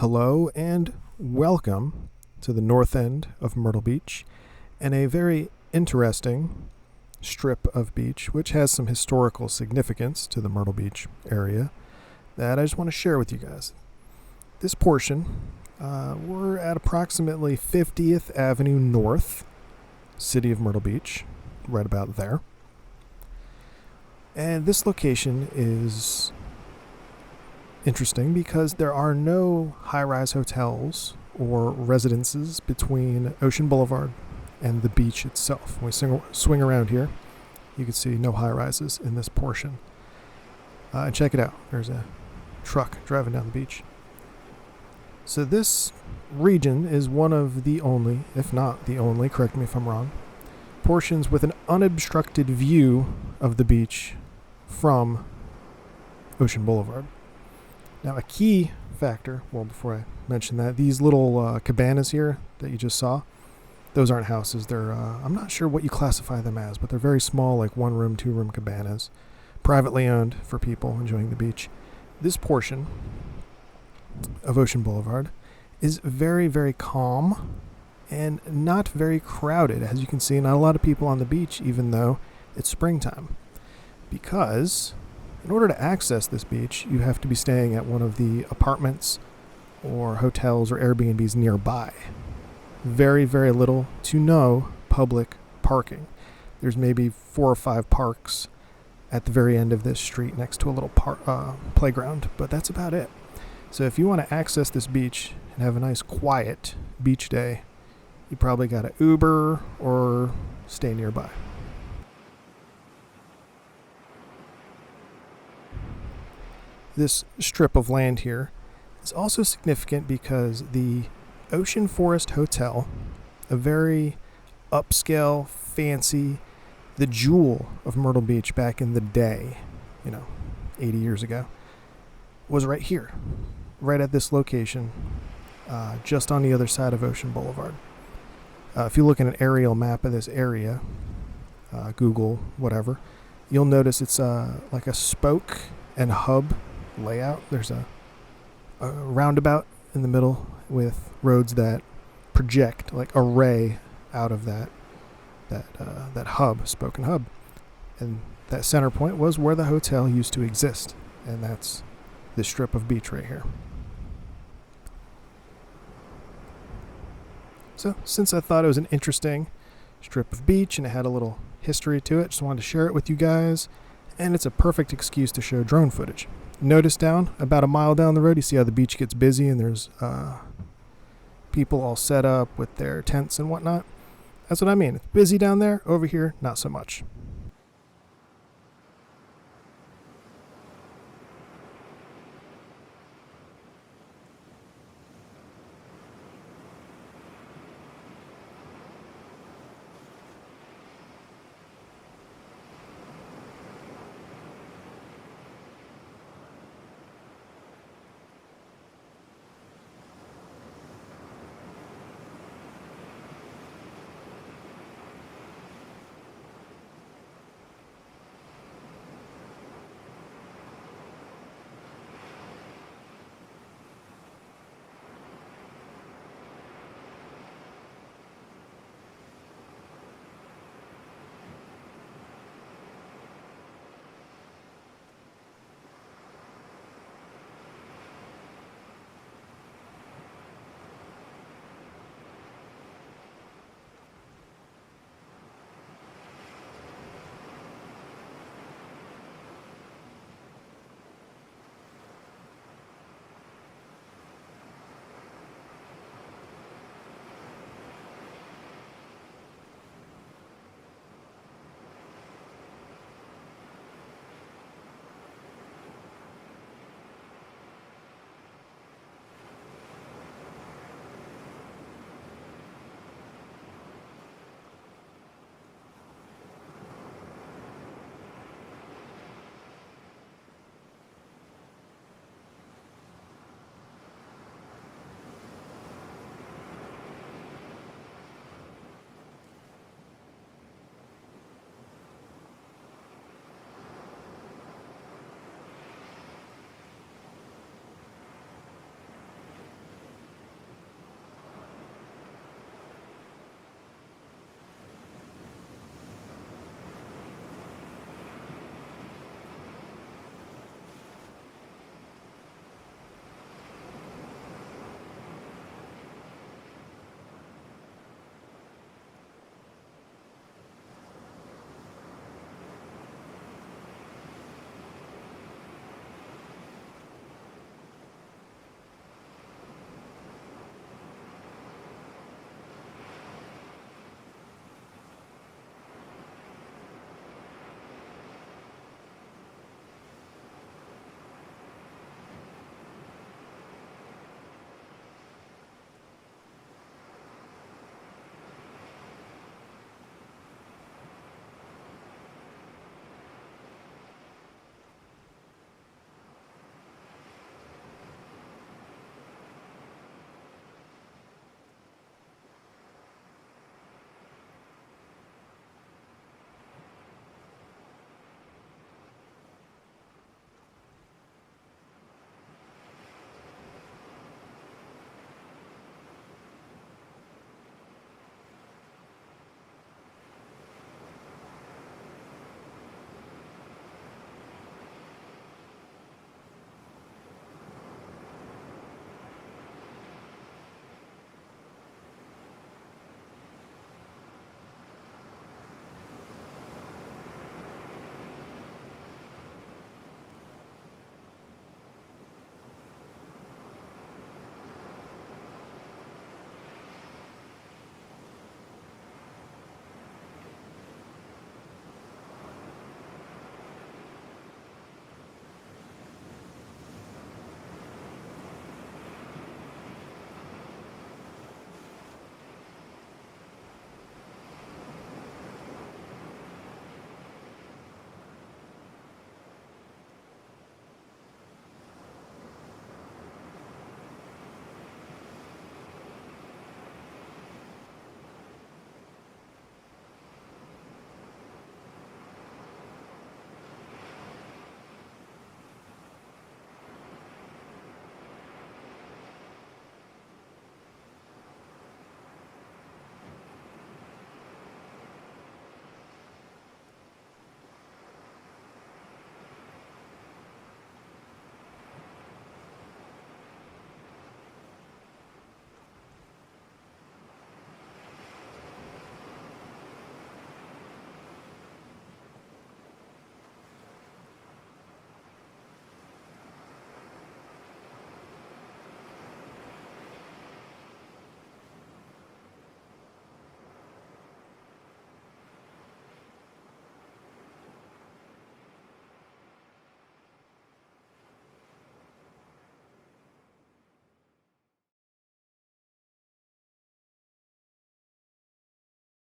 Hello and welcome to the north end of Myrtle Beach and a very interesting strip of beach which has some historical significance to the Myrtle Beach area that I just want to share with you guys. This portion, we're at approximately 50th Avenue North, city of Myrtle Beach, right about there. And this location is interesting because there are no high-rise hotels or residences between Ocean Boulevard and the beach itself. When we swing around here, you can see no high-rises in this portion. And check it out. There's a truck driving down the beach. So this region is one of the only, if not the only, correct me if I'm wrong, portions with an unobstructed view of the beach from Ocean Boulevard. Now, a key factor, well, before I mention that, these little cabanas here that you just saw, those aren't houses. They're, I'm not sure what you classify them as, but they're very small, like one-room, two-room cabanas, privately owned for people enjoying the beach. This portion of Ocean Boulevard is very, very calm and not very crowded. As you can see, not a lot of people on the beach, even though it's springtime, because in order to access this beach, you have to be staying at one of the apartments or hotels or Airbnbs nearby. Very, very little to no public parking. There's maybe 4 or 5 parks at the very end of this street next to a little playground, but that's about it. So if you want to access this beach and have a nice quiet beach day, you probably got to Uber or stay nearby. This strip of land here is also significant because the Ocean Forest Hotel, a very upscale, fancy, the jewel of Myrtle Beach back in the day, 80 years ago, was right here, right at this location, just on the other side of Ocean Boulevard. If you look at an aerial map of this area, Google, whatever, you'll notice it's like a spoke and hub layout. There's a roundabout in the middle with roads that project like a ray out of that hub, spoke and hub, and that center point was where the hotel used to exist, and that's this strip of beach right here. So since I thought it was an interesting strip of beach and it had a little history to it, just wanted to share it with you guys, and it's a perfect excuse to show drone footage. Notice down about a mile down the road, you see how the beach gets busy and there's people all set up with their tents and whatnot. That's what I mean. It's busy down there. Over here, not so much.